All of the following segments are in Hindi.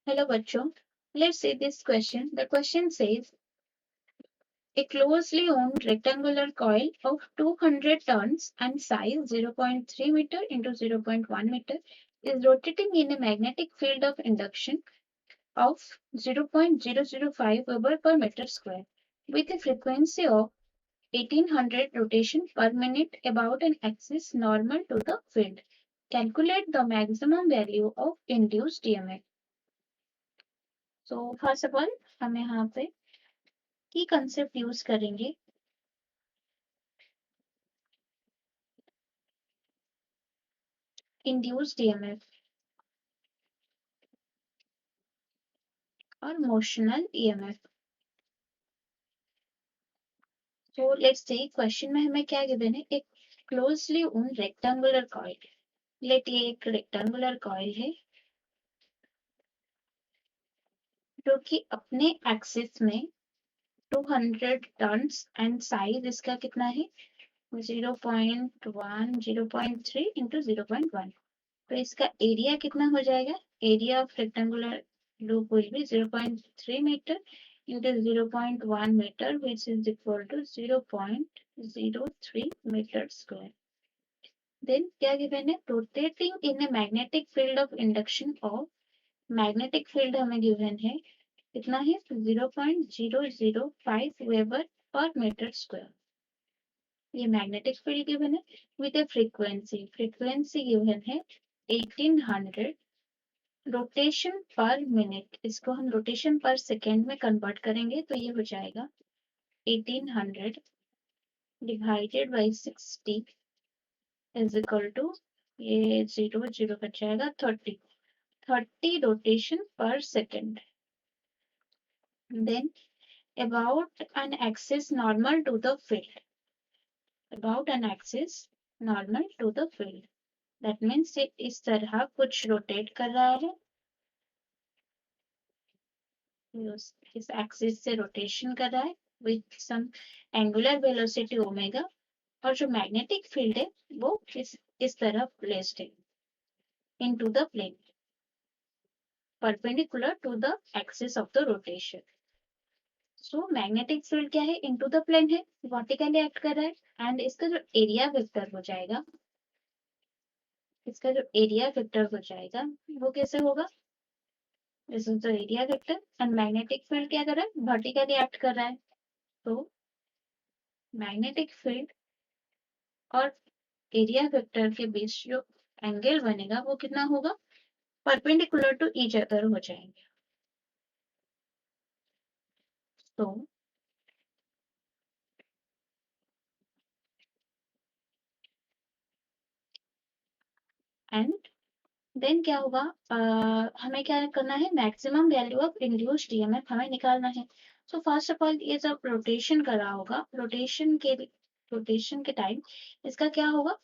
Hello बच्चों, let's see this question. The question says a closely wound rectangular coil of 200 tons and size 0.3 meter into 0.1 meter is rotating in a magnetic field of induction of 0.005 Weber per meter square with a frequency of 1800 rotation per minute about an axis normal to the field. Calculate the maximum value of induced EMF. So first of all, हम यहाँ पे की कंसेप्ट यूज करेंगे इंड्यूस्ड ईएमएफ और मोशनल ईएमएफ। तो लेट्स सी क्वेश्चन में हमें क्या गिवन है, एक क्लोजली उन रेक्टेंगुलर कॉइल। लेट ये एक रेक्टेंगुलर कॉइल है जो कि अपने एक्सिस में 200 टर्न्स एंड साइज इसका कितना है 0.1 0.3 इंटू 0.1। तो इसका एरिया कितना हो जाएगा, area of rectangular loop will be 0.3 metre into 0.1 meter, which is equal to 0.03 meter square. Then क्या given है, rotating in a magnetic field of induction of magnetic field हमें given है कितना है 0.005 वेबर पर मीटर स्क्वायर। ये मैग्नेटिक फील्ड गिवन है विद ए फ्रीक्वेंसी गिवन है 1800 रोटेशन पर मिनट। इसको हम रोटेशन पर सेकेंड में कन्वर्ट करेंगे तो ये हो जाएगा 1800 divided by 60 is equal to ये 0 बच जाएगा 30 rotation per second. Then about an axis normal to the field. About an axis normal to the field. That means ये इस तरह कुछ रोटेट कर रहा है, इस एक्सिस से रोटेशन कर रहा है with some angular velocity omega, और जो मैग्नेटिक फील्ड है वो इस तरह प्लेस्ड है into the plane perpendicular to the axis of the rotation. So magnetic field क्या है, into the plane है, वर्टिकली एक्ट कर रहा है एंड इसका जो एरिया वेक्टर हो जाएगा, इसका जो एरिया वेक्टर हो जाएगा वो कैसे होगा, this is the area vector and magnetic field क्या कर रहा है, वर्टिकली एक्ट कर रहा है। तो मैग्नेटिक फील्ड और एरिया वेक्टर के बीच जो एंगल बनेगा वो कितना होगा, परपेंडिकुलर टू ईच अदर हो जाएंगे। तो एंड देन क्या होगा, हमें क्या करना है, maximum value of induced EMF हमें निकालना है। सो फर्स्ट ऑफ ऑल ये जब रोटेशन कर रहा होगा, रोटेशन के टाइम इसका क्या होगा,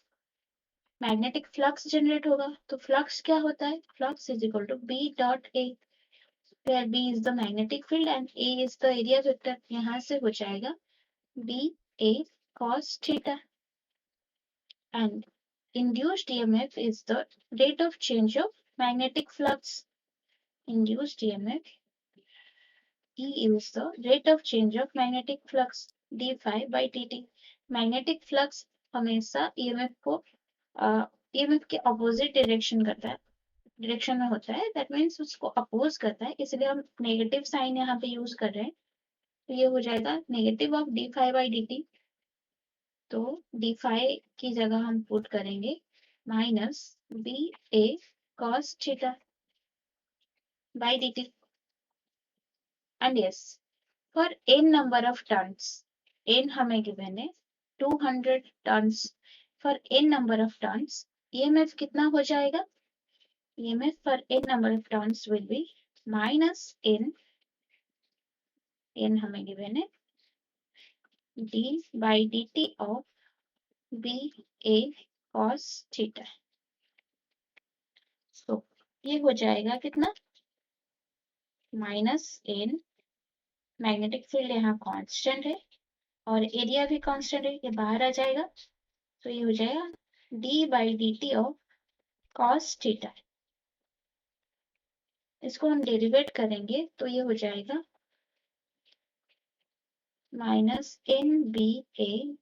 मैग्नेटिक फ्लक्स जनरेट होगा। तो फ्लक्स क्या होता है, flux is equal to B dot A, where B is the magnetic field and A is the area vector. यहाँ से हो जाएगा B A cos theta and induced EMF is the rate of change of magnetic flux. Induced EMF E is the rate of change of magnetic flux d phi by dt. Magnetic flux हमेशा EMF को EMF के ऑपोजिट डायरेक्शन में होता है, दैट मीन्स उसको अपोज करता है, इसलिए हम नेगेटिव साइन यहाँ पे यूज कर रहे हैं। तो ये हो जाएगा negative of d phi by D t. तो डी फाई की जगह हम पुट करेंगे minus b a cos theta by dt. And yes, for n number of turns, n हमें given है 200 turns, for n number of turns EMF कितना हो जाएगा, EMF for n number of turns will be minus n हमें given है d by dt of b a cos theta. So ये हो जाएगा कितना, माइनस n, मैग्नेटिक फील्ड यहाँ कांस्टेंट है और एरिया भी कांस्टेंट है, ये बाहर आ जाएगा। तो ये हो जाएगा d by D T of cos theta. इसको हम डेरिवेट करेंगे तो ये हो जाएगा minus N B A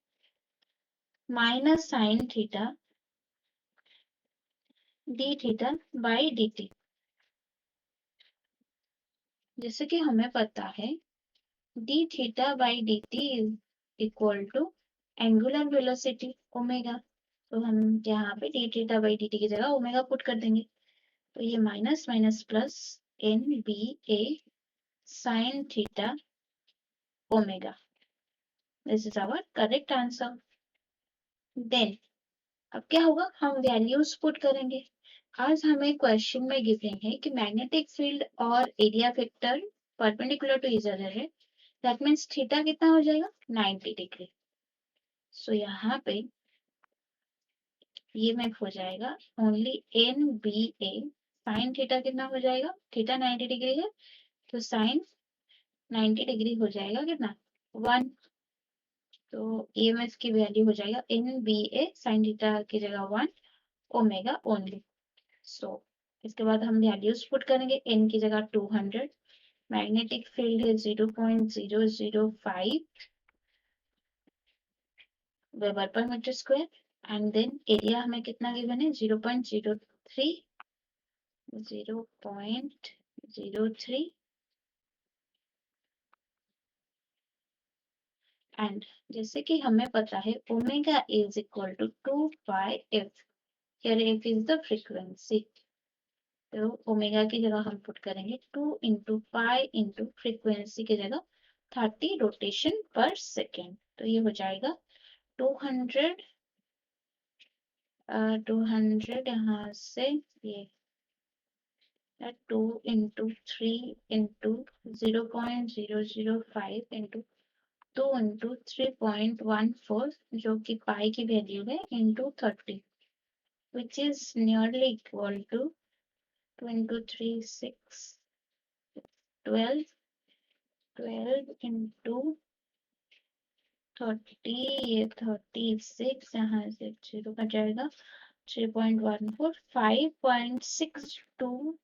minus sine theta D theta by D T. जैसे कि हमें पता है D theta by D T is equal to angular velocity omega. तो हम यहाँ पे D theta by D T की जगह ओमेगा पुट कर देंगे। तो ये minus minus plus N B A sine theta omega. This is our correct answer. Then अब क्या होगा, हम वैल्यूज पुट करेंगे। आज हमें क्वेश्चन में गिवन है कि मैग्नेटिक फील्ड और area vector perpendicular to each other है। दैट मीन्स थीटा कितना हो जाएगा 90 डिग्री। सो यहाँ पे ये में हो जाएगा only n B A sine theta कितना हो जाएगा, थीटा 90 डिग्री है तो साइन 90 डिग्री हो जाएगा कितना 1। तो ईएमएफ की वैल्यू हो जाएगा N B A sine theta की जगह 1 ओमेगा ओनली। सो इसके बाद हम वैल्यूज पुट करेंगे। एन की जगह 200, मैग्नेटिक फील्ड है 0.005 weber per metre square, and then area हमें कितना गिवन है 0.03 एंड जैसे कि हमें पता है omega is equal to 2 pi F. Here F is the frequency. तो ओमेगा की जगह हम पुट करेंगे 2 इंटू पाई इंटू फ्रीक्वेंसी की जगह 30 रोटेशन पर सेकेंड। तो ये हो जाएगा 200 200 यहाँ से ये 2 इंटू 3 इंटू 0.005 इंटू 2 इंटू 3.14 जो कि पाई की वैल्यू है into 30 which is nearly equal to 2 into 3 6 12 12 into 30 ये 36 यहाँ से 0 का जाएगा 3.14 5.62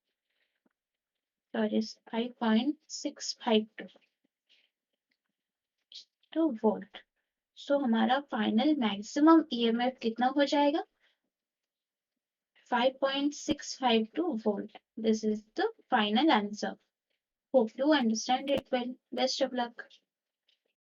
सॉरी 5.652 वोल्ट। सो हमारा फाइनल मैक्सिमम ईएमएफ कितना हो जाएगा 5.652 volt. This is the final answer. Hope you understand it well. Best of luck.